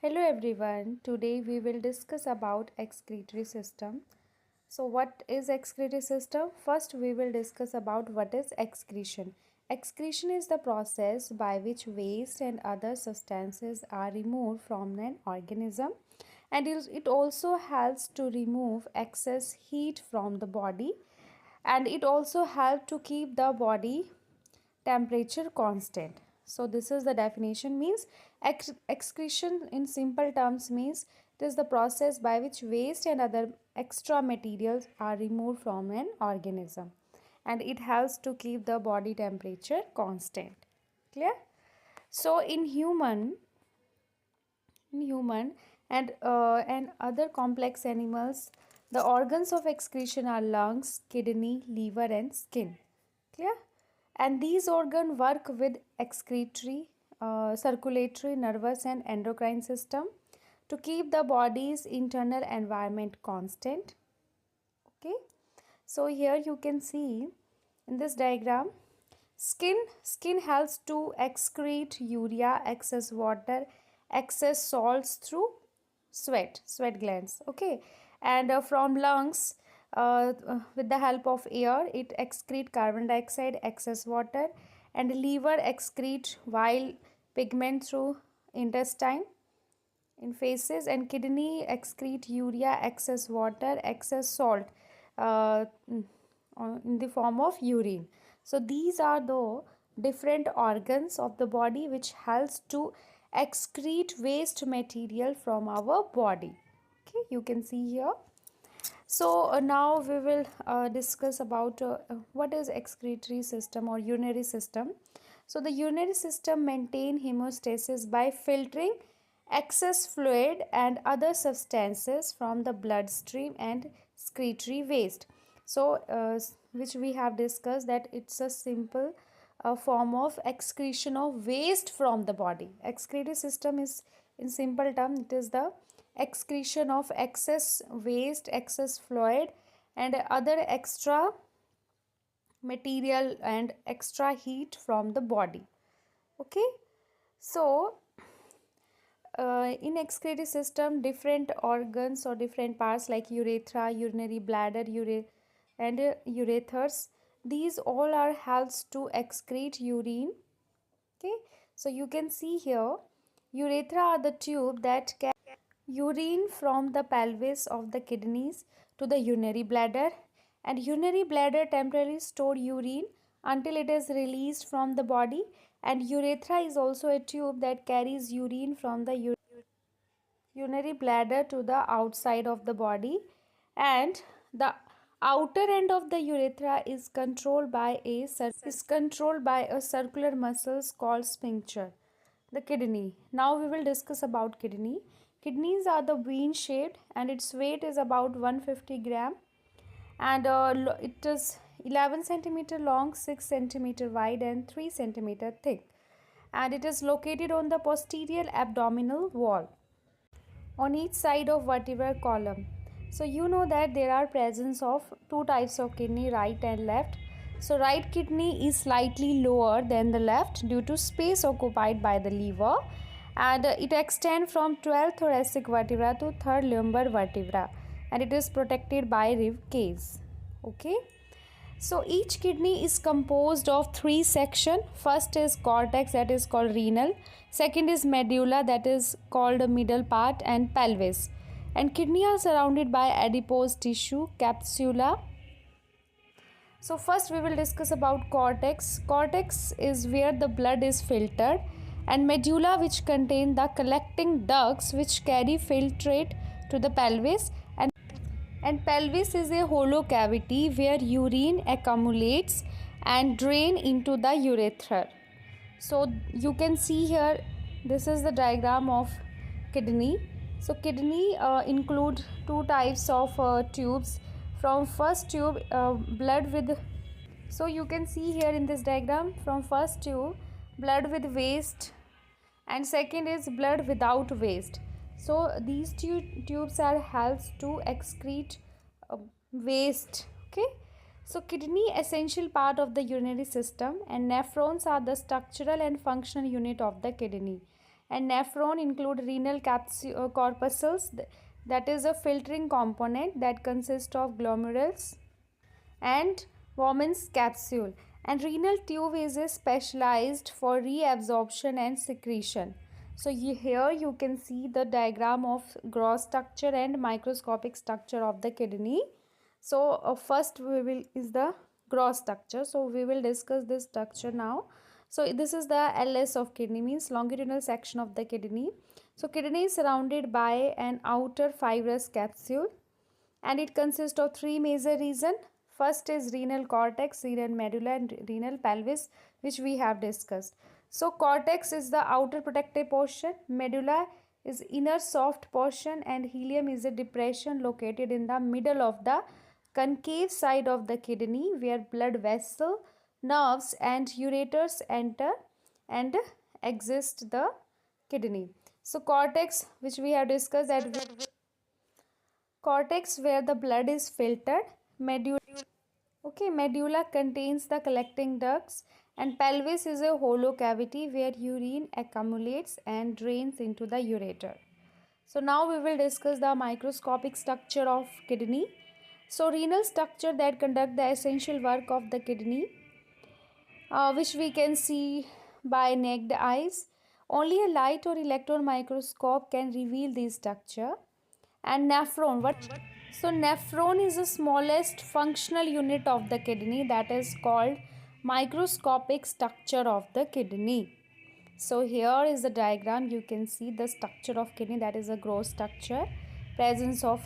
Hello everyone. Today we will discuss about excretory system. So what is excretory system? First we will discuss about what is excretion. Excretion is the process by which waste and other substances are removed from an organism, and it also helps to remove excess heat from the body, and it also helps to keep the body temperature constant. So this is the definition, means excretion in simple terms means it is the process by which waste and other extra materials are removed from an organism, and it helps to keep the body temperature constant. Clear? So in human and other complex animals, the organs of excretion are lungs, kidney, liver and skin. Clear? And these organs work with excretory, circulatory, nervous and endocrine system to keep the body's internal environment constant. Okay, so here you can see in this diagram, skin helps to excrete urea, excess water, excess salts through sweat glands. Okay, and from lungs, with the help of air, it excrete carbon dioxide, excess water, and liver excrete bile pigment through intestine in phases, and kidney excrete urea, excess water, excess salt, uh, in the form of urine. So these are the different organs of the body which helps to excrete waste material from our body. Okay, you can see here. So now we will discuss about what is excretory system or urinary system. So the urinary system maintain hemostasis by filtering excess fluid and other substances from the bloodstream and excretory waste. So which we have discussed that it's a simple form of excretion of waste from the body. Excretory system is, in simple term, it is the excretion of excess waste, excess fluid and other extra material and extra heat from the body. Okay, so in excretory system, different organs or different parts like urethra, urinary bladder, and ureters, these all are helps to excrete urine. Okay, so you can see here, urethra are the tube that carry urine from the pelvis of the kidneys to the urinary bladder, and urinary bladder temporarily store urine until it is released from the body, and urethra is also a tube that carries urine from the urinary bladder to the outside of the body, and the outer end of the urethra is controlled by a circular muscles called sphincter. The kidney. Now we will discuss about kidney. Kidneys are the bean shaped and its weight is about 150 gram, and it is 11 centimeter long, 6 centimeter wide and 3 centimeter thick, and it is located on the posterior abdominal wall on each side of vertebral column. So you know that there are presence of two types of kidney, right and left. So right kidney is slightly lower than the left due to space occupied by the liver, and it extends from 12th thoracic vertebra to 3rd lumbar vertebra, and it is protected by rib cage. Okay, so each kidney is composed of three sections. First is cortex, that is called renal. Second is medulla, that is called the middle part, and pelvis. And kidney are surrounded by adipose tissue, capsula. So first we will discuss about cortex. Cortex is where the blood is filtered, and medulla, which contain the collecting ducts which carry filtrate to the pelvis, and pelvis is a hollow cavity where urine accumulates and drain into the urethra. So you can see here, this is the diagram of kidney. So kidney include two types of tubes. From first tube, blood with, so you can see here in this diagram, from first tube, blood with waste, and second is blood without waste. So these two tubes are helps to excrete waste. Okay, so kidney essential part of the urinary system, and nephrons are the structural and functional unit of the kidney, And nephron include renal corpuscles, that is a filtering component that consists of glomerulus and Bowman's capsule. And renal tube is specialized for reabsorption and secretion. So here you can see the diagram of gross structure and microscopic structure of the kidney. So first we will is the gross structure. So we will discuss this structure now. So this is the LS of kidney, means longitudinal section of the kidney. So kidney is surrounded by an outer fibrous capsule, and it consists of three major regions. First is renal cortex, renal medulla, and renal pelvis, which we have discussed. So cortex is the outer protective portion, medulla is inner soft portion, and hilum is a depression located in the middle of the concave side of the kidney where blood vessel, nerves and ureters enter and exist the kidney. So cortex, which we have discussed, that cortex where the blood is filtered, medulla, okay, medulla contains the collecting ducts, and pelvis is a hollow cavity where urine accumulates and drains into the ureter. So now we will discuss the microscopic structure of kidney. So renal structure that conduct the essential work of the kidney, which we can see by naked eyes. Only a light or electron microscope can reveal this structure. And nephron, what? So nephron is the smallest functional unit of the kidney, that is called microscopic structure of the kidney. So here is the diagram. You can see the structure of kidney, that is a gross structure, presence of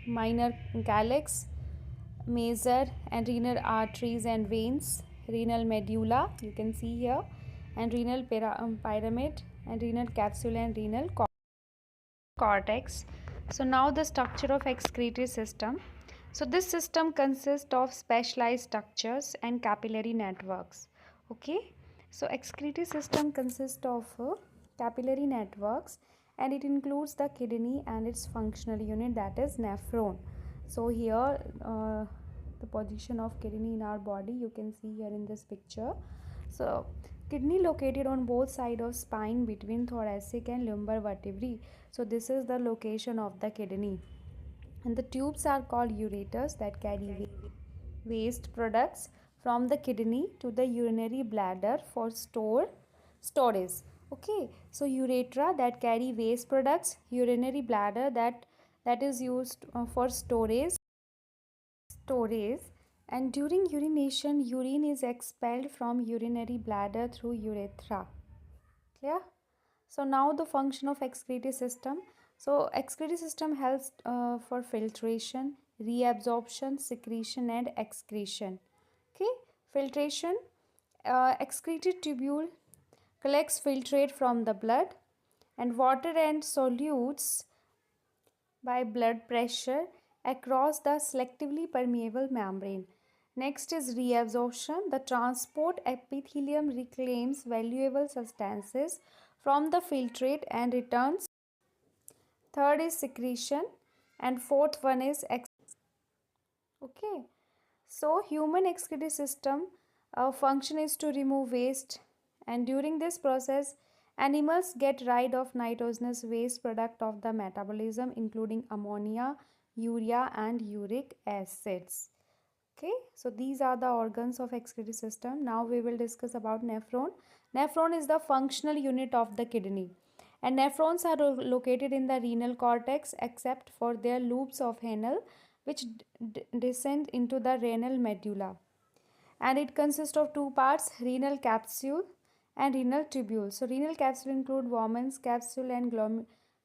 minor calyx, major and renal arteries and veins, renal medulla, you can see here, and renal pyramid, and renal capsule and renal cortex. So now the structure of excretory system. So this system consists of specialized structures and capillary networks. Okay, so excretory system consists of capillary networks, and it includes the kidney and its functional unit, that is nephron. So here the position of kidney in our body you can see here in this picture. So kidney located on both sides of spine between thoracic and lumbar vertebrae. So this is the location of the kidney. And the tubes are called ureters that carry waste products from the kidney to the urinary bladder for storage. Okay, so urethra that carry waste products, urinary bladder that is used for storage, and during urination urine is expelled from urinary bladder through urethra. Clear? So now the function of excretory system. So excretory system helps for filtration, reabsorption, secretion and excretion. Okay, filtration, excretory tubule collects filtrate from the blood and water and solutes by blood pressure across the selectively permeable membrane. Next is reabsorption. The transport epithelium reclaims valuable substances from the filtrate and returns. Third is secretion, and fourth one is okay. So human excretory system function is to remove waste, and during this process animals get rid of nitrogenous waste product of the metabolism, including ammonia, urea and uric acids. Okay, so these are the organs of excretory system. Now we will discuss about nephron. Nephron is the functional unit of the kidney, and nephrons are located in the renal cortex except for their loops of Henle, which descend into the renal medulla. And it consists of two parts, renal capsule and renal tubule. So renal capsule include Bowman's capsule and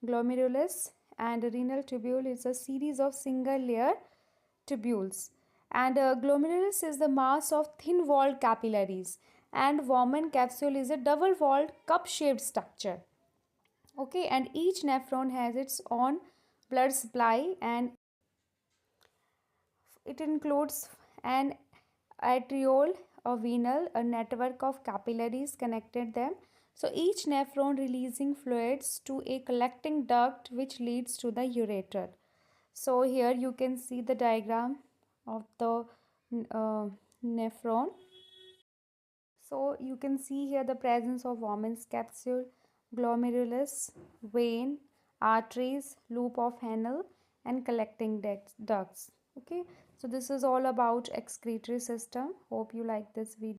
glomerulus, and renal tubule is a series of single layer tubules. And glomerulus is the mass of thin walled capillaries, and Bowman capsule is a double walled cup shaped structure. Okay, and each nephron has its own blood supply, and it includes an arteriole or venal, a network of capillaries connected them. So each nephron releasing fluids to a collecting duct which leads to the ureter. So here you can see the diagram of the nephron. So you can see here the presence of Bowman's capsule, glomerulus, vein, arteries, loop of Henle, and collecting ducts. Okay, so this is all about excretory system. Hope you like this video.